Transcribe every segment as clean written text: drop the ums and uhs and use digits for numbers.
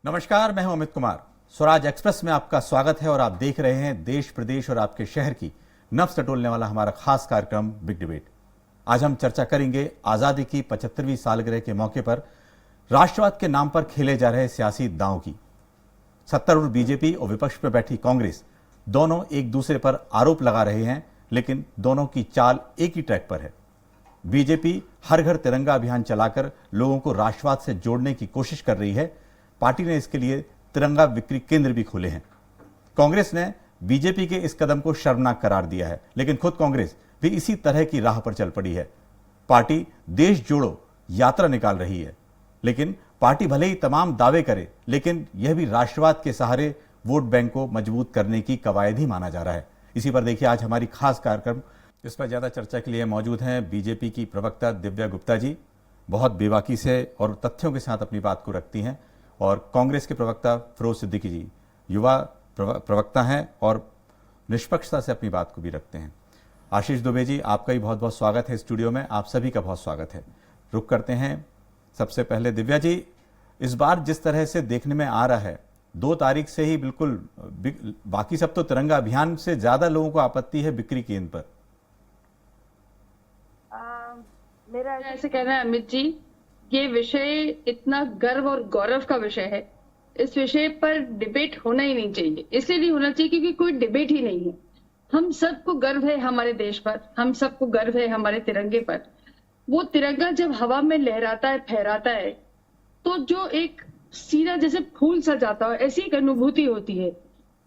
नमस्कार, मैं हूं अमित कुमार। स्वराज एक्सप्रेस में आपका स्वागत है और आप देख रहे हैं देश प्रदेश और आपके शहर की नब्ज टटोलने वाला हमारा खास कार्यक्रम बिग डिबेट। आज हम चर्चा करेंगे आजादी की 75वीं सालगिरह के मौके पर राष्ट्रवाद के नाम पर खेले जा रहे सियासी दांव की। सत्तारूढ़ बीजेपी और विपक्ष पर बैठी कांग्रेस दोनों एक दूसरे पर आरोप लगा रहे हैं, लेकिन दोनों की चाल एक ही ट्रैक पर है। बीजेपी हर घर तिरंगा अभियान चलाकर लोगों को राष्ट्रवाद से जोड़ने की कोशिश कर रही है। पार्टी ने इसके लिए तिरंगा बिक्री केंद्र भी खोले हैं। कांग्रेस ने बीजेपी के इस कदम को शर्मनाक करार दिया है, लेकिन खुद कांग्रेस भी इसी तरह की राह पर चल पड़ी है। पार्टी देश जोड़ो यात्रा निकाल रही है, लेकिन पार्टी भले ही तमाम दावे करे, लेकिन यह भी राष्ट्रवाद के सहारे वोट बैंक को मजबूत करने की कवायद ही माना जा रहा है। इसी पर देखिए आज हमारी खास कार्यक्रम। इस पर ज्यादा चर्चा के लिए मौजूद हैं बीजेपी की प्रवक्ता दिव्या गुप्ता जी, बहुत बेबाकी से और तथ्यों के साथ अपनी बात को रखती हैं, और कांग्रेस के प्रवक्ता फिरोज सिद्दीकी जी, युवा प्रवक्ता हैं और निष्पक्षता से अपनी बात को भी रखते हैं। आशीष दुबे जी, आपका भी बहुत बहुत स्वागत है स्टूडियो में। आप सभी का बहुत स्वागत है। रुक करते हैं सबसे पहले दिव्या जी, इस बार जिस तरह से देखने में आ रहा है 2 तारीख से ही बिल्कुल बाकी सब तो तिरंगा अभियान से ज्यादा लोगों को आपत्ति है बिक्री केंद्र पर। मेरा ऐसे कहना है अमित जी, ये विषय इतना गर्व और गौरव का विषय है, इस विषय पर डिबेट होना ही नहीं चाहिए। इसलिए नहीं होना चाहिए क्योंकि कोई डिबेट ही नहीं है। हम सबको गर्व है हमारे देश पर, हम सबको गर्व है हमारे तिरंगे पर। वो तिरंगा जब हवा में लहराता है, फहराता है, तो जो एक सीधा जैसे फूल सा जाता हो, ऐसी एक अनुभूति होती है।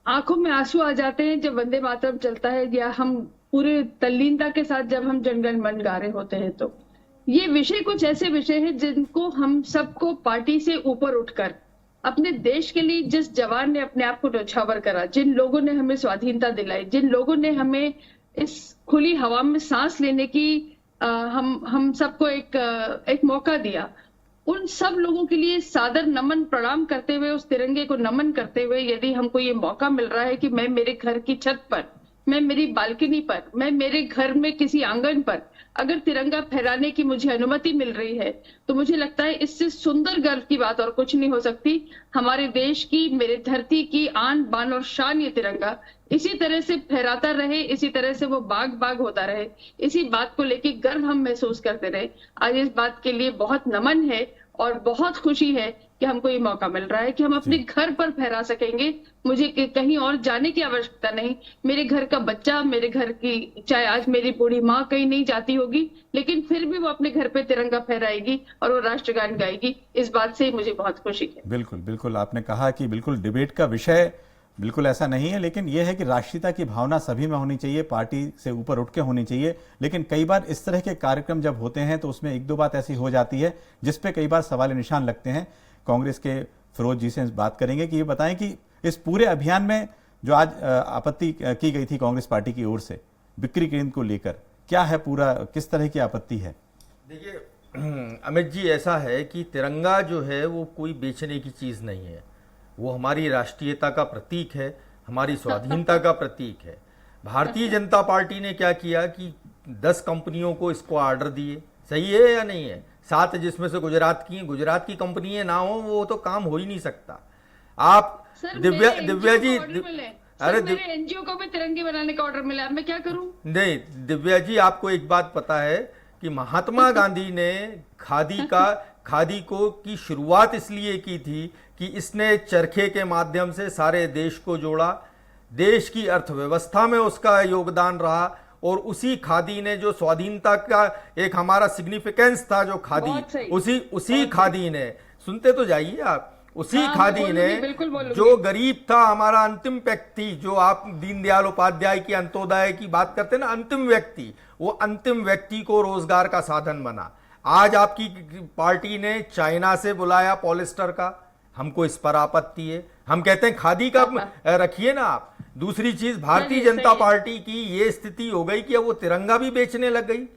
आंखों में आंसू आ जाते हैं जब वंदे मातरम चलता है, या हम पूरे तल्लीनता के साथ जब हम जन गण मन गा रहे होते हैं। तो ये विषय कुछ ऐसे विषय हैं जिनको हम सबको पार्टी से ऊपर उठकर अपने देश के लिए, जिस जवान ने अपने आप को न्यौछावर करा, जिन लोगों ने हमें स्वाधीनता दिलाई, जिन लोगों ने हमें इस खुली हवा में सांस लेने की हम सबको एक मौका दिया, उन सब लोगों के लिए सादर नमन प्रणाम करते हुए, उस तिरंगे को नमन करते हुए, यदि हमको ये मौका मिल रहा है कि मैं मेरे घर की छत पर, मैं मेरी बालकनी पर, मैं मेरे घर में किसी आंगन पर अगर तिरंगा फहराने की मुझे अनुमति मिल रही है, तो मुझे लगता है इससे सुंदर गर्व की बात और कुछ नहीं हो सकती। हमारे देश की, मेरे धरती की आन बान और शान ये तिरंगा इसी तरह से फहराता रहे, इसी तरह से वो बाग बाग होता रहे, इसी बात को लेके गर्व हम महसूस करते रहे। आज इस बात के लिए बहुत नमन है और बहुत खुशी है कि हमको ये मौका मिल रहा है कि हम अपने घर पर फहरा सकेंगे। मुझे कहीं और जाने की आवश्यकता नहीं। मेरे घर का बच्चा, मेरे घर की, चाहे आज मेरी बूढ़ी माँ कहीं नहीं जाती होगी, लेकिन फिर भी वो अपने घर पे तिरंगा फहराएगी और वो राष्ट्रगान गाएगी। इस बात से मुझे बहुत खुशी है। बिल्कुल बिल्कुल, आपने कहा कि बिल्कुल डिबेट का विषय बिल्कुल ऐसा नहीं है, लेकिन यह है कि राष्ट्रीयता की भावना सभी में होनी चाहिए, पार्टी से ऊपर उठ के होनी चाहिए। लेकिन कई बार इस तरह के कार्यक्रम जब होते हैं तो उसमें 1-2 बात ऐसी हो जाती है जिसपे कई बार सवाल निशान लगते हैं। कांग्रेस के फिरोज जी से बात करेंगे कि ये बताएं कि इस पूरे अभियान में जो आज आपत्ति की गई थी कांग्रेस पार्टी की ओर से बिक्री केंद्र को लेकर, क्या है पूरा, किस तरह की आपत्ति है? देखिए अमित जी, ऐसा है कि तिरंगा जो है वो कोई बेचने की चीज़ नहीं है। वो हमारी राष्ट्रीयता का प्रतीक है, हमारी स्वाधीनता का प्रतीक है। भारतीय जनता पार्टी ने क्या किया कि 10 कंपनियों को इसको ऑर्डर दिए। सही है या नहीं है? 7 जिसमें से गुजरात की कंपनी ना हो, वो तो काम हो ही नहीं सकता। आप दिव्या जी, अरे मेरे एनजीओ को भी तिरंगे बनाने का ऑर्डर मिला, मैं क्या करूं? नहीं दिव्या जी, आपको एक बात पता है कि महात्मा गांधी ने खादी को की शुरुआत इसलिए की थी कि इसने चरखे के माध्यम से सारे देश को जोड़ा, देश की अर्थव्यवस्था में उसका योगदान रहा, और उसी खादी ने जो स्वाधीनता का एक हमारा सिग्निफिकेंस था, जो खादी, उसी खादी ने, सुनते तो जाइए आप, उसी खादी ने जो गरीब था, हमारा अंतिम व्यक्ति, जो आप दीनदयाल उपाध्याय की अंत्योदय की बात करते हैं ना, अंतिम व्यक्ति, वो अंतिम व्यक्ति को रोजगार का साधन बना। आज आपकी पार्टी ने चाइना से बुलाया पॉलिस्टर का, हमको इस पर आपत्ति है। हम कहते हैं खादी का रखिए ना आप। दूसरी चीज, भारतीय जनता पार्टी की ये स्थिति हो गई कि अब वो तिरंगा भी बेचने लग गई।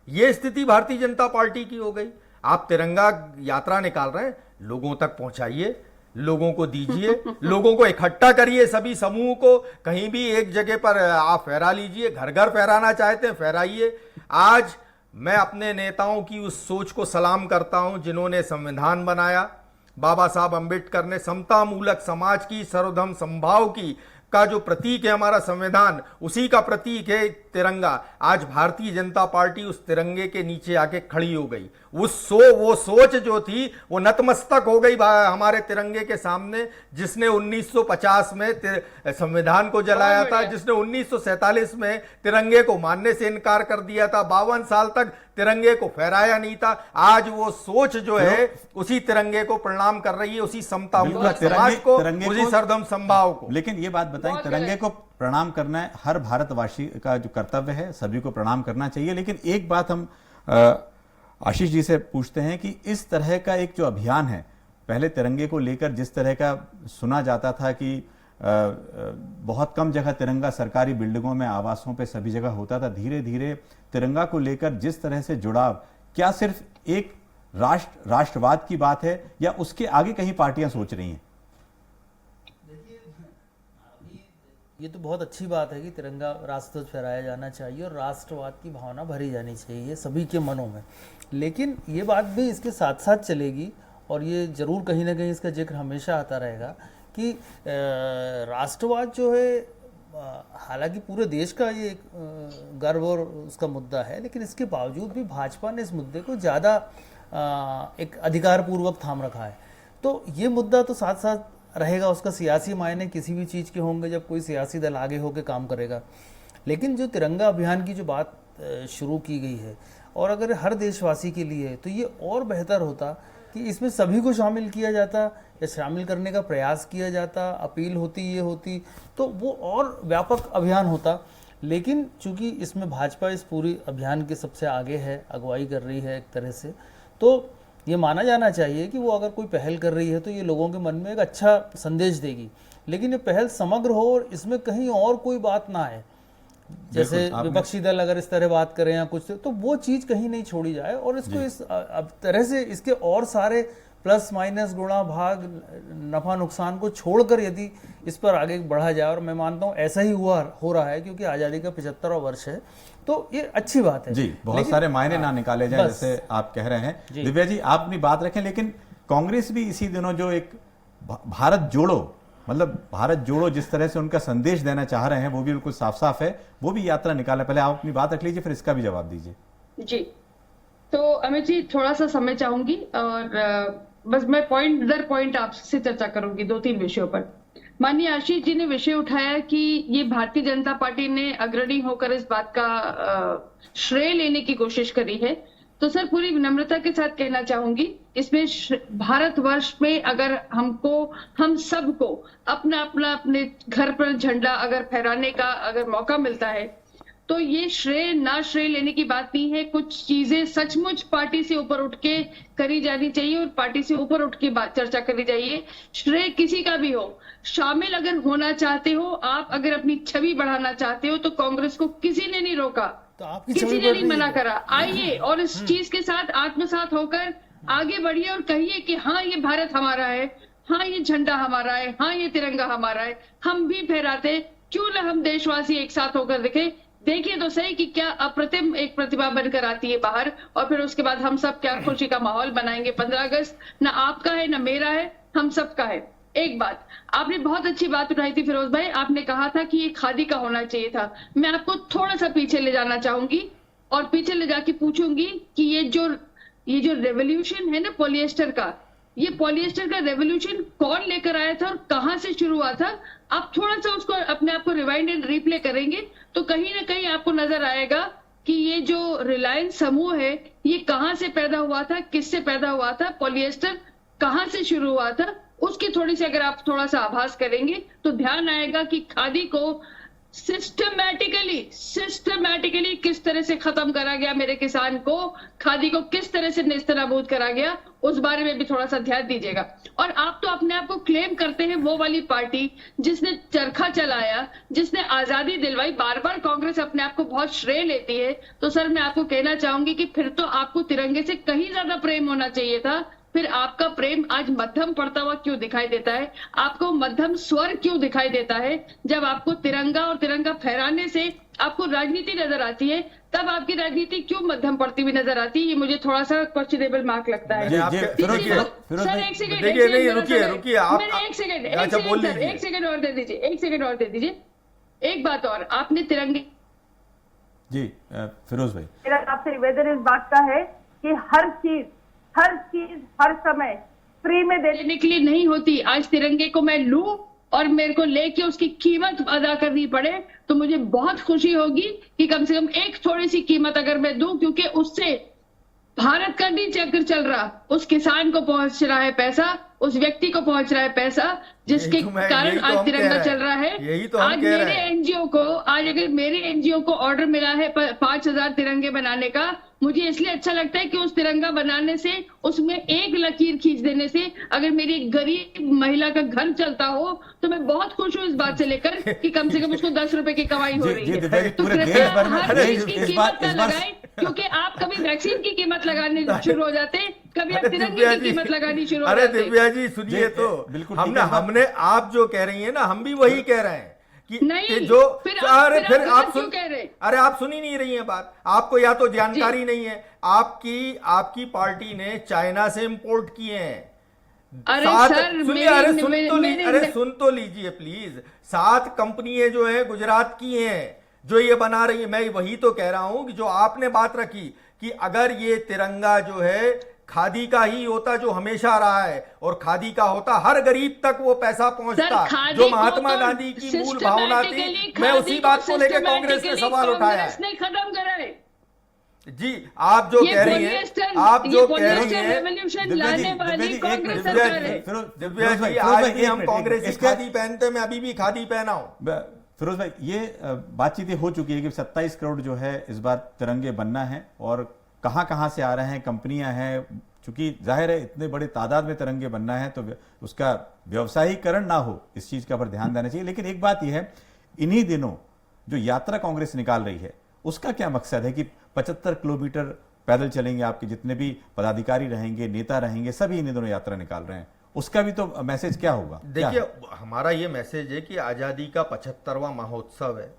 ये स्थिति भारतीय जनता पार्टी की हो गई। आप तिरंगा यात्रा निकाल रहे हैं, लोगों तक पहुंचाइए, लोगों को दीजिए, लोगों को इकट्ठा करिए, सभी समूह को कहीं भी एक जगह पर आप फहरा लीजिए। घर घर फहराना चाहते हैं, फहराइए। आज मैं अपने नेताओं की उस सोच को सलाम करता हूं जिन्होंने संविधान बनाया, बाबा साहब अंबेडकर ने समता मूलक समाज की, सर्वधर्म समभाव की का जो प्रतीक है हमारा संविधान, उसी का प्रतीक है तिरंगा। आज भारतीय जनता पार्टी उस तिरंगे के नीचे आके खड़ी हो गई। वो सोच जो थी वो नतमस्तक हो गई हमारे तिरंगे के सामने, जिसने 1950 में संविधान को जलाया था, जिसने 1947 में तिरंगे को मानने से इनकार कर दिया था, 52 साल तक तिरंगे को फहराया नहीं था। आज वो सोच जो है उसी तिरंगे को प्रणाम कर रही है, उसी समता मूलक समाज को, उसी सर्वधर्म समभाव को। लेकिन ये बात बताएं, तिरंगे को प्रणाम करना है हर भारतवासी का जो कर्तव्य है, सभी को प्रणाम करना चाहिए। लेकिन एक बात हम आशीष जी से पूछते हैं कि इस तरह का एक जो अभियान है, पहले तिरंगे को लेकर जिस तरह का सुना जाता था कि बहुत कम जगह तिरंगा सरकारी बिल्डिंगों में, आवासों पे, सभी जगह होता था, धीरे धीरे तिरंगा को लेकर जिस तरह से जुड़ाव, क्या सिर्फ एक राष्ट्रवाद की बात है या उसके आगे कहीं पार्टियां सोच रही हैं? ये तो बहुत अच्छी बात है कि तिरंगा राष्ट्रध्वज फहराया जाना चाहिए और राष्ट्रवाद की भावना भरी जानी चाहिए सभी के मनों में। लेकिन ये बात भी इसके साथ साथ चलेगी और ये जरूर कहीं ना कहीं इसका जिक्र हमेशा आता रहेगा कि राष्ट्रवाद जो है, हालांकि पूरे देश का ये गर्व और उसका मुद्दा है, लेकिन इसके बावजूद भी भाजपा ने इस मुद्दे को ज़्यादा एक अधिकारपूर्वक थाम रखा है। तो ये मुद्दा तो साथ साथ रहेगा, उसका सियासी मायने किसी भी चीज़ के होंगे जब कोई सियासी दल आगे होकर काम करेगा। लेकिन जो तिरंगा अभियान की जो बात शुरू की गई है, और अगर हर देशवासी के लिए, तो ये और बेहतर होता कि इसमें सभी को शामिल किया जाता या शामिल करने का प्रयास किया जाता, अपील होती, ये होती, तो वो और व्यापक अभियान होता। लेकिन चूंकि इसमें भाजपा इस पूरी अभियान के सबसे आगे है, अगुवाई कर रही है एक तरह से, तो ये माना जाना चाहिए कि वो अगर कोई पहल कर रही है तो ये लोगों के मन में एक अच्छा संदेश देगी। लेकिन ये पहल समग्र हो और इसमें कहीं और कोई बात ना आए, जैसे विपक्षी दल अगर इस तरह बात करें या कुछ, तो वो चीज कहीं नहीं छोड़ी जाए और इसको इस अब तरह से इसके और सारे प्लस माइनस, गुणा भाग, नफा नुकसान को छोड़कर यदि इस पर आगे बढ़ा जाए, और मैं मानता हूँ ऐसा ही हो रहा है क्योंकि आज़ादी का 75वां वर्ष है, तो ये अच्छी बात है जी। बहुत सारे मायने ना निकाले जाए जैसे आप कह रहे हैं। दिव्या जी, आप अपनी बात रखें। लेकिन कांग्रेस भी इसी दिनों जो एक भारत जोड़ो, मतलब भारत जोड़ो जिस तरह से उनका संदेश देना चाह रहे हैं, वो भी बिल्कुल साफ साफ है, वो भी यात्रा निकाले। पहले आप अपनी बात रख लीजिए, फिर इसका भी जवाब दीजिए। जी, तो अमित जी थोड़ा सा समय चाहूंगी और बस मैं पॉइंट दर पॉइंट आपसे चर्चा करूंगी 2-3 विषयों पर। माननीय आशीष जी ने विषय उठाया कि ये भारतीय जनता पार्टी ने अग्रणी होकर इस बात का श्रेय लेने की कोशिश करी है। तो सर, पूरी विनम्रता के साथ कहना चाहूंगी, इसमें भारतवर्ष में अगर हम सबको अपने घर पर झंडा अगर फहराने का अगर मौका मिलता है, तो ये श्रेय लेने की बात नहीं है। कुछ चीजें सचमुच पार्टी से ऊपर उठ के करी जानी चाहिए और पार्टी से ऊपर उठ के बात चर्चा करी जाइए। श्रेय किसी का भी हो, शामिल अगर होना चाहते हो आप, अगर अपनी छवि बढ़ाना चाहते हो, तो कांग्रेस को किसी ने नहीं रोका, तो किसी ने नहीं मना करा। आइए और इस चीज के साथ आत्मसात होकर आगे बढ़िए और कहिए कि हाँ, ये भारत हमारा है, हाँ ये झंडा हमारा है, हाँ ये तिरंगा हमारा है, हम भी फहराते, क्यों ना हम देशवासी एक साथ होकर देखिए तो सही कि क्या अप्रतिम एक प्रतिभा बनकर आती है बाहर, और फिर उसके बाद हम सब क्या खुशी का माहौल बनाएंगे। 15 अगस्त ना आपका है ना मेरा है, हम सबका है। एक बात आपने बहुत अच्छी बात उठाई थी फिरोज भाई, आपने कहा था कि ये खादी का होना चाहिए था। मैं आपको थोड़ा सा पीछे ले जाना चाहूंगी और पीछे ले जाके पूछूंगी कि ये जो रेवोल्यूशन है ना पॉलिएस्टर का, ये पॉलिएस्टर का रेवोल्यूशन कौन लेकर आया था और कहां से शुरू हुआ था? आप थोड़ा सा उसको अपने आप को रिवाइंड एंड रिप्ले करेंगे तो कहीं ना कहीं आपको नजर आएगा कि ये जो रिलायंस समूह है ये कहां से पैदा हुआ था, किससे पैदा हुआ था, पॉलिएस्टर कहां से शुरू हुआ था, उसकी थोड़ी सी अगर आप थोड़ा सा आभास करेंगे तो ध्यान आएगा कि खादी को सिस्टमैटिकली किस तरह से खत्म करा गया, मेरे किसान को, खादी को किस तरह से नेस्तनाबूद करा गया, उस बारे में भी थोड़ा सा ध्यान दीजिएगा। और आप तो अपने आप को क्लेम करते हैं वो वाली पार्टी जिसने चरखा चलाया, जिसने आजादी दिलवाई, बार बार कांग्रेस अपने आप को बहुत श्रेय लेती है। तो सर मैं आपको कहना चाहूंगी कि फिर तो आपको तिरंगे से कहीं ज्यादा प्रेम होना चाहिए था। फिर आपका प्रेम आज मध्यम पड़ता हुआ क्यों दिखाई देता है? आपको मध्यम स्वर क्यों दिखाई देता है जब आपको तिरंगा और तिरंगा फहराने से आपको राजनीति नजर आती है? तब आपकी राजनीति क्यों मध्यम पड़ती हुई नजर आती है, ये मुझे थोड़ा सा क्वेश्चनेबल मार्क लगता है। मैंने आपके- फिरोज देखिए, फिरोज सर भाई, एक सेकंड, देखिए, नहीं, रुकिए, आप- एक सेकंड, अच्छा, बोल सर लीजिए। एक सेकंड और दे दीजिए, एक सेकंड और दे दीजिए। एक बात और, आपने तिरंगे जी फिरोज भाई, मेरा आपसे निवेदन इस बात का है कि हर चीज हर समय फ्री में देने देने के लिए नहीं होती। आज तिरंगे को मैं लूं और मेरे को लेके उसकी कीमत अदा करनी पड़े तो मुझे बहुत खुशी होगी कि कम से कम एक थोड़ी सी कीमत अगर मैं दूं, क्योंकि उससे भारत का नहीं चक्र चल रहा, उस किसान को पहुंच रहा है पैसा, उस व्यक्ति को पहुंच रहा है पैसा, जिसके यही तो मैं- कारण यही तो आज हम कह तिरंगा रहे चल हैं। रहा है। यही तो हम आज कह मेरे रहे हैं। एनजीओ को, आज अगर मेरे एनजीओ को ऑर्डर मिला है 5,000 तिरंगे बनाने का, मुझे इसलिए अच्छा लगता है कि उस तिरंगा बनाने से, उसमें एक लकीर खींच देने से अगर मेरी एक गरीब महिला का घर चलता हो तो मैं बहुत खुश हूँ इस बात से लेकर कि कम से कम उसको 10 रुपए की कमाई हो जी, रही जी, है। दिव्या जी, तो पूरे कृपया देश भर में- हर अरे, चीज की इस कीमत बार- न इस बार- लगाएं, क्योंकि आप कभी वैक्सीन की कीमत लगाने शुरू हो जाते हैं, कभी आप अरे तिरंगे दिव्या की जी, कीमत लगानी शुरू हो अरे जाते हैं। दिव्या जी सुनिए जी, तो, बिल्कुल हमने ठीक है, हमने आप जो कह रही हैं ना, हम भी वही कह रहे हैं कि नहीं, कि जो फिर अरे आप फिर गलत आप क्यों सुन, कह रहे हैं? अरे आप सुन ही नहीं रही हैं बात, आपको या तो जानकारी नहीं है। आपकी पार्टी ने चाइना से इंपोर्ट किए हैं अरे सात, सर, सुनिए, मेरे- अरे सुन मेरे- तो लीजिए, मेरे- अरे सुन तो लीजिए प्लीज। 7 कंपनियां जो है गुजरात की हैं जो ये बना रही है। मैं वही तो कह रहा हूं कि जो आपने बात रखी कि अगर ये तिरंगा जो है खादी का ही होता, जो हमेशा रहा है, और खादी का होता, हर गरीब तक वो पैसा पहुंचता, खादी जो को महात्मा तो गांधी की मूल भावना थी। systematically मैं उसी खादी बात को को लेकर कांग्रेस ने systematically सवाल उठाया कांग्रेस है। ने खत्म करा है। जी, आप जो ये कह रही हैं, polyester- आप ये जो कह रही polyester हैं, revolution दिव्या जी, लाने वाली दिव्या जी, एक कांग्रेस मिनट, सरकार दिव्या है। जी, फिरोज दिव्या भाई, जी, फिरोज आज भाई, भी एक हम मिनट, कांग्रेस की इसका- खादी पहनते हैं, मैं अभी भी खादी पहना हूं। फिरोज भाई, ये बातचीत हो चुकी है कि 27 करोड़ जो है इस बार तिरंगे बनना है, और कहां से आ रहे हैं, कंपनियां हैं, चूंकि जाहिर है इतने बड़े तादाद में तिरंगे बनना है तो उसका व्यवसायीकरण ना हो, इस चीज का पर ध्यान देना चाहिए। लेकिन एक बात यह है, इन्हीं दिनों जो यात्रा कांग्रेस निकाल रही है उसका क्या मकसद है कि 75 किलोमीटर पैदल चलेंगे, आपके जितने भी पदाधिकारी रहेंगे, नेता रहेंगे, सभी इन्हीं दिनों यात्रा निकाल रहे हैं, उसका भी तो मैसेज क्या होगा? देखिए, हमारा ये मैसेज है कि आज़ादी का 75वां महोत्सव है,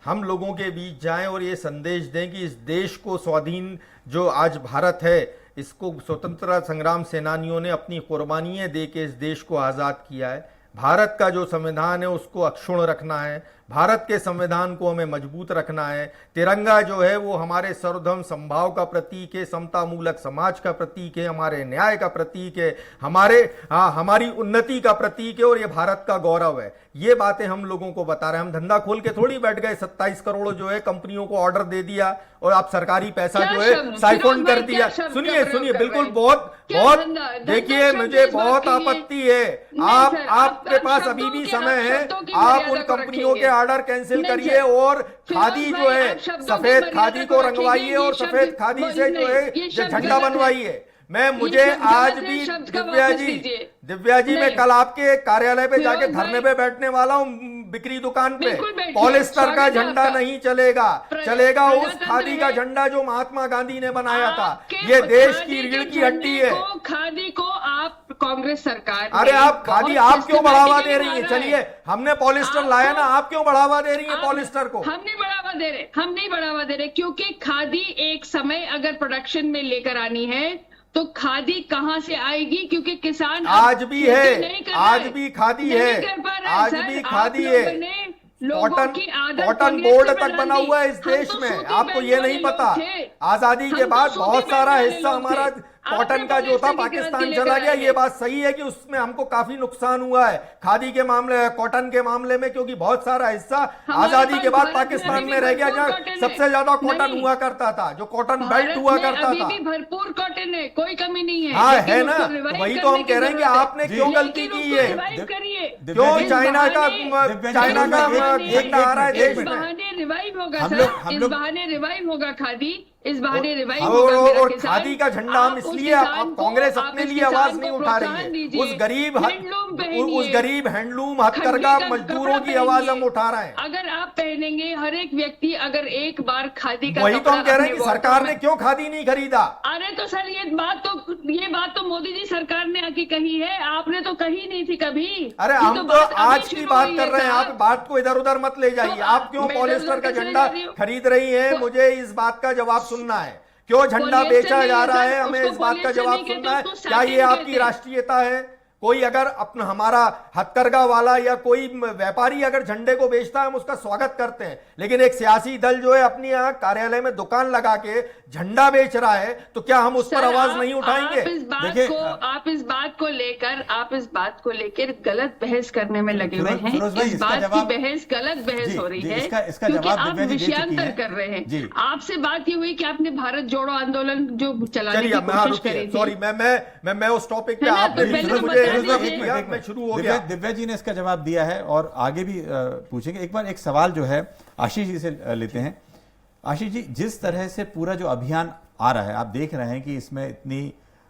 हम लोगों के बीच जाएं और ये संदेश दें कि इस देश को स्वाधीन, जो आज भारत है, इसको स्वतंत्रता संग्राम सेनानियों ने अपनी कुर्बानियां दे के इस देश को आज़ाद किया है। भारत का जो संविधान है उसको अक्षुण्ण रखना है, भारत के संविधान को हमें मजबूत रखना है। तिरंगा जो है वो हमारे सर्वधर्म समभाव का प्रतीक है, समता मूलक समाज का प्रतीक है, हमारे न्याय का प्रतीक है, हमारी उन्नति का प्रतीक है, और ये भारत का गौरव है। ये बातें हम लोगों को बता रहे हैं। हम धंधा खोल के थोड़ी बैठ गए, 27 करोड़ जो है कंपनियों को ऑर्डर दे दिया और आप सरकारी पैसा क्या जो है शब्द? साइफोन फिरोज कर भाई, दिया। क्या शब्द सुनिए का सुनिए, प्रयोग कर बिल्कुल रहे हैं? बहुत क्या बहुत धंधा- देखिए, धंधा मुझे शब्द इस बात बहुत की है। आपत्ति है। नहीं आप सर, आपके आप पास शब्दों अभी भी की- समय आप है, शब्दों की आप मर्यादा उन को कंपनियों के रखेंगे। ऑर्डर कैंसिल नहीं करिए सर, और फिरोज खादी भाई, जो है आप शब्दों की सफेद मर्यादा खादी को को रखेंगे। रंगवाइए और ये शब्द सफेद खादी से जो है नहीं, ये शब्द झंडा गलत है। बनवाइए। मैं ये मुझे शब्द आज गलत है, भी शब्द का दिव्या वापस जी, लीजिए। दिव्या जी, मैं नहीं। कल आपके कार्यालय पे जाके फिरोज धरने भाई, पे बैठने वाला हूँ, बिक्री दुकान पे। बिल्कुल बैठिए, पॉलिस्टर का स्वागत है झंडा आपका। नहीं चलेगा, चलेगा उस प्रजातंत्र खादी का है। झंडा जो महात्मा गांधी ने बनाया था। आपके ये देश खादी की के रीढ़ की हड्डी है। खादी को आप कांग्रेस सरकार अरे ने आप खादी बहुत आप क्यों बढ़ावा दे रही systematically है? मारा चलिए, हमने पॉलिस्टर लाया ना, आप क्यों बढ़ावा दे रही है आप- पॉलिस्टर को? हम नहीं बढ़ावा दे रहे, हम नहीं बढ़ावा दे रहे, क्योंकि खादी एक समय अगर प्रोडक्शन में लेकर आनी है तो खादी कहां से आएगी, क्योंकि किसान अब आज भी खेती है, नहीं कर रहा आज भी खादी नहीं है, कर पा रहा है, आज सर। भी आप खादी लोगों है। ने लोगों कॉटन की आदत कॉटन कांग्रेस बोर्ड से तक बना बना दी। हुआ है इस हम देश तो में, सूती आपको पहनने ये नहीं वाले पता। लोग थे। आजादी के हम तो बाद सूती बहुत सारा पहनने वाले हिस्सा लोग हमारा थे। कॉटन आपने का जो था पॉलिस्टर की पाकिस्तान क्रांति चला लेकर गया। आए। ये बात सही है कि उसमें हमको काफी नुकसान हुआ है खादी के मामले, कॉटन के मामले में, क्योंकि बहुत सारा हिस्सा हमारे आजादी के पास बाद भारत पाकिस्तान अभी में रह गया, भरपूर जहाँ कॉटन है। सबसे ज्यादा कॉटन नहीं। हुआ करता था, जो कॉटन बेल्ट भारत हुआ में करता अभी था। भी भरपूर कॉटन है, कोई कमी नहीं है। हाँ लेकिन है ना, उसको तो revive वही तो हम करने की कह रहे हैं कि जरूरत है। आपने क्यों गलती लेकिन की उसको है? revive करिए। क्यों इस चाइना का बहाने- चाइना का झंडा आ रहा है इस देश में? बहाने रिवाइव होगा हम सर, लोग- हम इस लोग- बहाने रिवाइव होगा खादी, इस बहाने रिवाइव और होगा और किसान, खादी का झंडा हम आप उस इसलिए किसान को- कांग्रेस आप अपने उस लिए किसान आवाज को नहीं उठा रही प्रोत्साहन है, दीजिए। उस गरीब हैंडलूम पहनिए, उस गरीब हैंडलूम हथकरघा खड्डी का मजदूरों की कपड़ा आवाज हम पहनिए। उठा रहे हैं। अगर आप पहनेंगे, हर एक व्यक्ति अगर एक बार खादी का वही तो कपड़ा हम कह रहे हैं अपने कि सरकार wardrobe ने में- क्यों खादी नहीं खरीदा। अरे तो सर ये बात तो मोदी जी सरकार ने आके कही है, आपने तो कही नहीं थी कभी। अरे ये हम तो बात अभी आज की शुरू बात हुई कर रहे हैं, साहब। आप बात को इधर उधर मत ले जाइए। तो आप क्यों मैं इधर पॉलिस्टर उधर का कैसे झंडा ले जा रही हूँ? खरीद रही हैं? मुझे इस बात का जवाब सुनना है। क्यों झंडा पॉलिएस्टर बेचा नहीं जा है रहा सर, है, हमें उसको इस बात का पॉलिएस्टर जवाब नहीं कहते, सुनना है। उसको क्या ये सैटिन आपकी कहते हैं। राष्ट्रीयता है? कोई अगर अपना हमारा हथकरघा वाला या कोई व्यापारी अगर झंडे को बेचता है, हम उसका स्वागत करते हैं, लेकिन एक सियासी दल जो है अपनी यहाँ कार्यालय में दुकान लगा के झंडा बेच रहा है, तो क्या हम उस पर सर, आवाज नहीं उठाएंगे? आप इस बात को लेकर गलत बहस करने में लगे हुए हैं। फिरोज भाई, इस इसका बात की जवाब- बहस गलत बहस जी, हो रही जी, है इसका क्योंकि जवाब आप दिव्या जी दे चुकी विषयांतर हैं। कर रहे जी। हैं। आपसे बात ये हुई कि आपने भारत जोड़ो आंदोलन जो चलाने चलिए, की कोशिश रुकिए, करी थी। सॉरी, मैं उस टॉपिक पे है ना, आपने तो पहले मुझे तो मुझे बता मुझे दीजिए। दिया, मैं शुरू हो गया। दिव्या जी ने इसका जवाब दिया है और आगे भी पूछेंगे। एक बार एक सवाल जो है आशीष जी से लेते हैं। आशीष जी, जिस तरह से पूरा जो अभियान आ रहा है, आप देख रहे हैं कि इसमें इतनी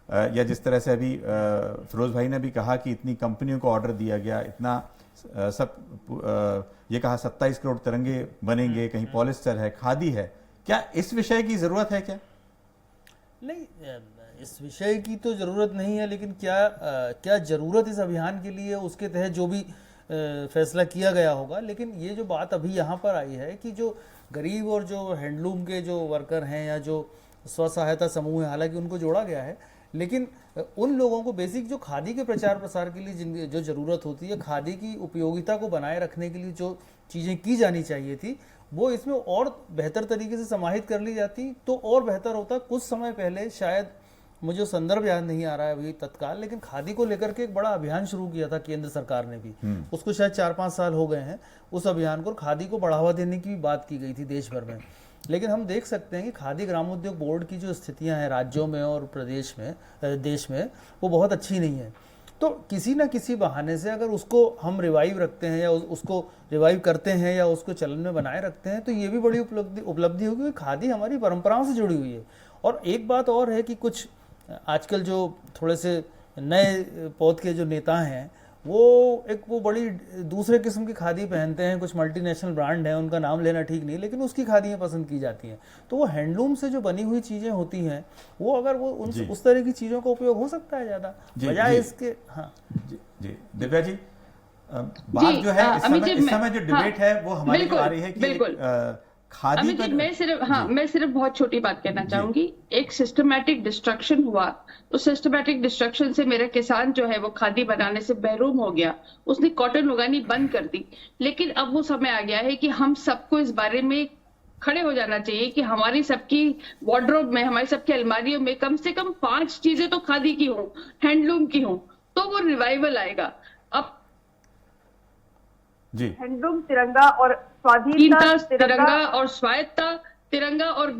या जिस तरह से अभी फिरोज भाई ने भी कहा कि इतनी कंपनियों को ऑर्डर दिया गया, इतना ये कहा 27 करोड़ तिरंगे बनेंगे, कहीं पॉलिस्टर है, खादी है, क्या इस विषय की जरूरत है क्या? नहीं, इस विषय की तो ज़रूरत नहीं है, लेकिन क्या ज़रूरत इस अभियान के लिए, उसके तहत जो भी फैसला किया गया होगा। लेकिन ये जो बात अभी यहाँ पर आई है कि जो गरीब और जो हैंडलूम के जो वर्कर हैं या जो स्व सहायता समूह है, हालांकि उनको जोड़ा गया है, लेकिन उन लोगों को बेसिक जो खादी के प्रचार प्रसार के लिए जिन जो ज़रूरत होती है, खादी की उपयोगिता को बनाए रखने के लिए जो चीज़ें की जानी चाहिए थी, वो इसमें और बेहतर तरीके से समाहित कर ली जाती तो और बेहतर होता। कुछ समय पहले, शायद मुझे संदर्भ याद नहीं आ रहा है अभी तत्काल, लेकिन खादी को लेकर के एक बड़ा अभियान शुरू किया था केंद्र सरकार ने भी। उसको शायद 4-5 साल हो गए हैं उस अभियान को, खादी को बढ़ावा देने की बात की गई थी देश भर में। लेकिन हम देख सकते हैं कि खादी ग्रामोद्योग बोर्ड की जो स्थितियां हैं राज्यों में और प्रदेश में, देश में, वो बहुत अच्छी नहीं है। तो किसी ना किसी बहाने से अगर उसको हम रिवाइव रखते हैं या उसको रिवाइव करते हैं या उसको चलन में बनाए रखते हैं, तो ये भी बड़ी उपलब्धि होगी। खादी हमारी परंपराओं से जुड़ी हुई है। और एक बात और है कि कुछ आजकल जो थोड़े से नए पौध के जो नेता हैं, वो बड़ी दूसरे किस्म की खादी पहनते हैं। कुछ मल्टीनेशनल ब्रांड हैं, उनका नाम लेना ठीक नहीं, लेकिन उसकी खादियाँ पसंद की जाती हैं। तो वो हैंडलूम से जो बनी हुई चीज़ें होती हैं, वो अगर वो उस तरह की चीज़ों का उपयोग हो सकता है ज़्यादा बजाय इसके। हाँ जी दिव्या जी, बात जो है इस समय जो डिबेट है वो हमारी जो आ रही है कि खादी पर। मैं सिर्फ बहुत छोटी बात कहना चाहूंगी। एक सिस्टमैटिक डिस्ट्रक्शन हुआ, तो सिस्टमैटिक डिस्ट्रक्शन से मेरा किसान जो है वो खादी बनाने से महरूम हो गया, उसने कॉटन उगानी बंद कर दी। लेकिन अब वो समय आ गया है कि हम सबको इस बारे में खड़े हो जाना चाहिए कि हमारी सबकी वार्डरोब में, हमारी सबकी अलमारियों में कम से कम 5 चीजें तो खादी की हों, हैंडलूम की हों, तो वो रिवाइवल आएगा। अब जी, हैंडलूम, तिरंगा और स्वाधीनता, तिरंगा और स्वायत्ता, तिरंगा और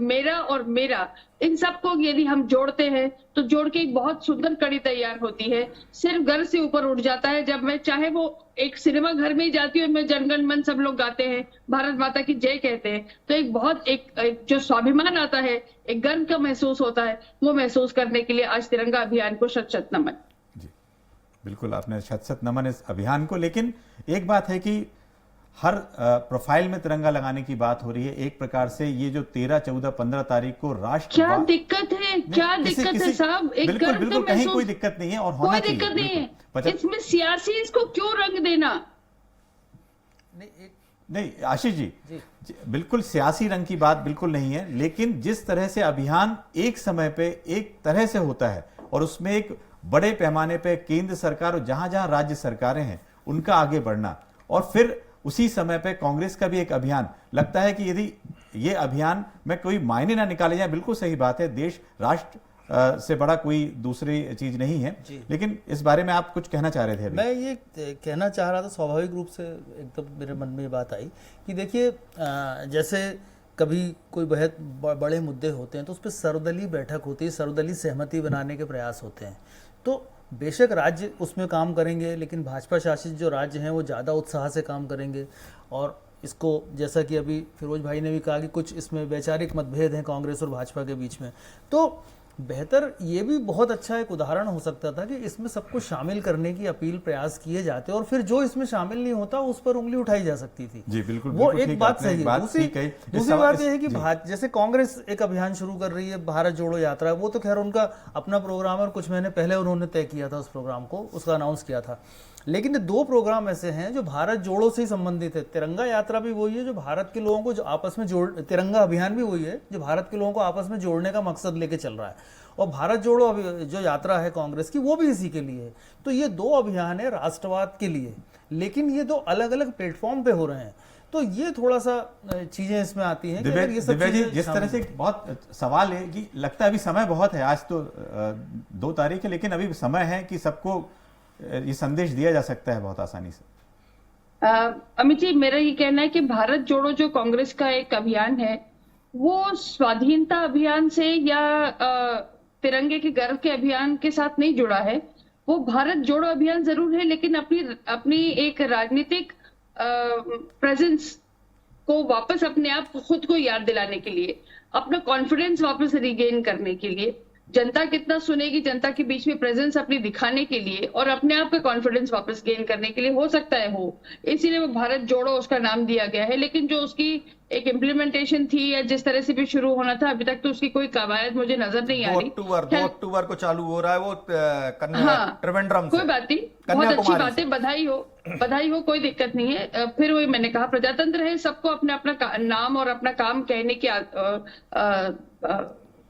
मेरा, इन सबको यदि हम जोड़ते हैं तो जोड़ के एक बहुत सुंदर कड़ी तैयार होती है। सिर्फ घर से ऊपर उठ जाता है। जब मैं, चाहे वो एक सिनेमा घर में ही जाती हूँ, मैं जनगण मन सब लोग गाते हैं, भारत माता की जय कहते हैं, तो एक जो स्वाभिमान आता है, एक गर्व का महसूस होता है, वो महसूस करने के लिए आज तिरंगा अभियान को शत-शत नमन। जी बिल्कुल, आपने शत-शत नमन इस अभियान को। लेकिन एक बात है कि हर प्रोफाइल में तिरंगा लगाने की बात हो रही है। एक प्रकार से ये जो 13, 14, 15 तारीख को राष्ट्र, क्या दिक्कत है? क्या दिक्कत है साहब? एक बिल्कुल बिल्कुल, कहीं कोई दिक्कत नहीं है और होना चाहिए। कोई दिक्कत नहीं है इसमें। सियासी इसको क्यों रंग देना? नहीं आशीष जी, बिल्कुल सियासी रंग की बात बिल्कुल नहीं है, लेकिन जिस तरह से अभियान एक समय पे एक तरह से होता है और उसमें एक बड़े पैमाने पे केंद्र सरकार और जहां जहां राज्य सरकारें हैं उनका आगे बढ़ना, और फिर उसी समय पे कांग्रेस का भी एक अभियान, लगता है कि यदि ये अभियान में कोई मायने ना निकाले जाए, बिल्कुल सही बात है, देश राष्ट्र से बड़ा कोई दूसरी चीज नहीं है। लेकिन इस बारे में आप कुछ कहना चाह रहे थे अभी। मैं ये कहना चाह रहा था, स्वाभाविक रूप से एकदम मेरे मन में ये बात आई कि देखिए, जैसे कभी कोई बहुत बड़े मुद्दे होते हैं तो उस पर सर्वदलीय बैठक होती है, सर्वदलीय सहमति बनाने के प्रयास होते हैं। तो बेशक राज्य उसमें काम करेंगे, लेकिन भाजपा शासित जो राज्य हैं वो ज़्यादा उत्साह से काम करेंगे। और इसको, जैसा कि अभी फिरोज भाई ने भी कहा कि कुछ इसमें वैचारिक मतभेद हैं कांग्रेस और भाजपा के बीच में, तो बेहतर ये भी बहुत अच्छा एक उदाहरण हो सकता था कि इसमें सबको शामिल करने की अपील प्रयास किए जाते और फिर जो इसमें शामिल नहीं होता उस पर उंगली उठाई जा सकती थी। जी बिल्कुल, वो बिल्कुल एक ठीक, बात आपने सही एक है। बात ठीक कही। दूसरी बात यह है कि जैसे कांग्रेस एक अभियान शुरू कर रही है भारत जोड़ो यात्रा, वो तो खैर उनका अपना प्रोग्राम है और कुछ महीने पहले उन्होंने तय किया था उस प्रोग्राम को, उसका अनाउंस किया था। लेकिन ये दो प्रोग्राम ऐसे हैं जो भारत जोड़ो से ही संबंधित है। तिरंगा यात्रा भी वही है जो भारत के लोगों को जो आपस में जोड़, तिरंगा अभियान भी वही है जो भारत के लोगों को आपस में जोड़ने का मकसद लेके चल रहा है। और भारत जोड़ो जो यात्रा है कांग्रेस की, वो भी इसी के लिए है। तो ये दो अभियान है राष्ट्रवाद के लिए, लेकिन ये दो अलग अलग प्लेटफॉर्म पे हो रहे हैं। तो ये थोड़ा सा चीजें इसमें आती हैं कि अगर ये सब दिव्या जी, चीजें जिस तरह से बहुत सवाल है कि लगता है अभी समय बहुत है, आज तो 2 तारीख है, लेकिन अभी समय है कि सबको ये संदेश दिया जा सकता है बहुत आसानी से। अमित जी, मेरा ये कहना है कि भारत जोड़ो जो कांग्रेस का एक अभियान है, वो स्वाधीनता अभियान से या तिरंगे के गर्व के अभियान के साथ नहीं जुड़ा है। वो भारत जोड़ो अभियान जरूर है, लेकिन अपनी एक राजनीतिक प्रेजेंस को वापस अपने आप खुद को याद दिलाने के लिए, अपना कॉन्फिडेंस वापस रिगेन करने के लिए, जनता कितना सुनेगी, जनता के बीच में प्रेजेंस अपनी दिखाने के लिए और अपने आप का कॉन्फिडेंस वापस गेन करने के लिए हो सकता है हो, इसीलिए वो भारत जोड़ो उसका नाम दिया गया है। लेकिन जो उसकी एक इम्प्लीमेंटेशन थी या जिस तरह से भी शुरू होना था, अभी तक तो उसकी कोई कवायद मुझे नजर नहीं आ 2 रही। अक्टूबर को चालू हो रहा है वो त्रिवेंद्रम से। कोई बात नहीं, बहुत अच्छी बात है, बधाई हो, कोई दिक्कत नहीं है। फिर वही मैंने कहा, प्रजातंत्र है, सबको अपना अपना नाम और अपना काम कहने की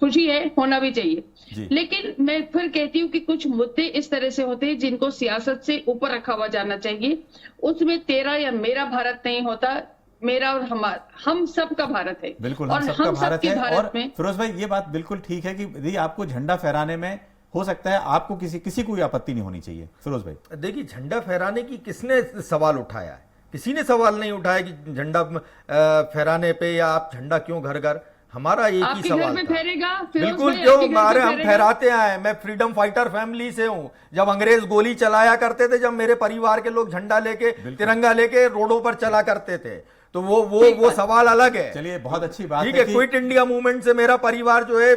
खुशी है, होना भी चाहिए। लेकिन मैं फिर कहती हूँ कि कुछ मुद्दे इस तरह से होते हैं जिनको सियासत से ऊपर रखा हुआ जाना चाहिए। उसमें तेरा या मेरा भारत नहीं होता, मेरा और हम सब का भारत है। बिल्कुल, और हम सबका भारत है। और में फिरोज भाई, ये बात बिल्कुल ठीक है कि यदि आपको झंडा फहराने में हो सकता है आपको किसी को आपत्ति नहीं होनी चाहिए। फिरोज भाई देखिए, झंडा फहराने की किसने सवाल उठाया है? किसी ने सवाल नहीं उठाया कि झंडा फहराने पे या आप झंडा क्यों घर घर, हमारा एक ही सवाल था। बिल्कुल, क्यों मारे, हम फहराते आए। मैं फ्रीडम फाइटर फैमिली से हूं। जब अंग्रेज गोली चलाया करते थे, जब मेरे परिवार के लोग झंडा लेके, तिरंगा लेके रोडों पर चला करते थे, तो वो सवाल अलग है। चलिए, बहुत अच्छी बात ठीक है। क्विट इंडिया मूवमेंट से मेरा परिवार जो है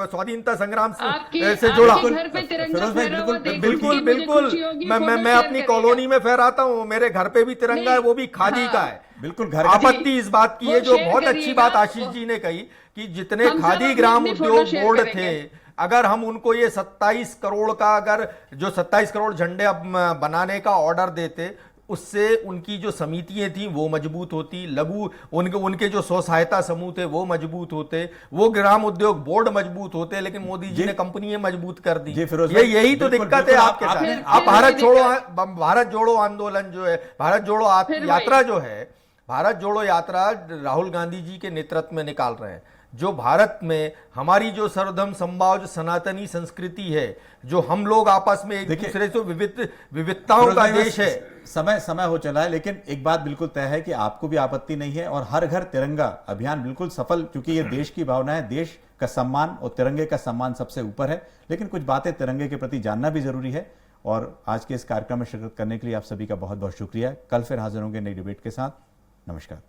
स्वाधीनता संग्राम से जुड़ा। बिल्कुल बिल्कुल, मैं अपनी कॉलोनी में फहराता हूँ, मेरे घर पे भी तिरंगा है, वो भी खादी का है। बिल्कुल, घर आपत्ति इस बात की है, जो बहुत अच्छी बात आशीष जी ने कही कि जितने खादी ग्राम उद्योग बोर्ड थे, अगर हम उनको ये 27 करोड़ का, अगर जो 27 करोड़ झंडे बनाने का ऑर्डर देते, उससे उनकी जो समितियां थी वो मजबूत होती, उनके जो स्व सहायता समूह थे वो मजबूत होते, वो ग्राम उद्योग बोर्ड मजबूत होते, लेकिन मोदी जी ने कंपनियां मजबूत कर दी। यही तो दिक्कत है आपके साथ। आप भारत जोड़ो आंदोलन जो है, भारत जोड़ो यात्रा जो है, भारत जोड़ो यात्रा राहुल गांधी जी के नेतृत्व में निकाल रहे हैं, जो भारत में हमारी जो सर्वधर्म समभाव, जो सनातनी संस्कृति है, जो हम लोग आपस में एक दूसरे से विविधताओं का देश है। समय हो चला है, लेकिन एक बात बिल्कुल तय है कि आपको भी आपत्ति नहीं है और हर घर तिरंगा अभियान बिल्कुल सफल, क्योंकि ये देश की भावना है, देश का सम्मान और तिरंगे का सम्मान सबसे ऊपर है। लेकिन कुछ बातें तिरंगे के प्रति जानना भी जरूरी है। और आज के इस कार्यक्रम में शिरकत करने के लिए आप सभी का बहुत बहुत शुक्रिया। कल फिर हाजिर होंगे नई डिबेट के साथ। नमस्कार।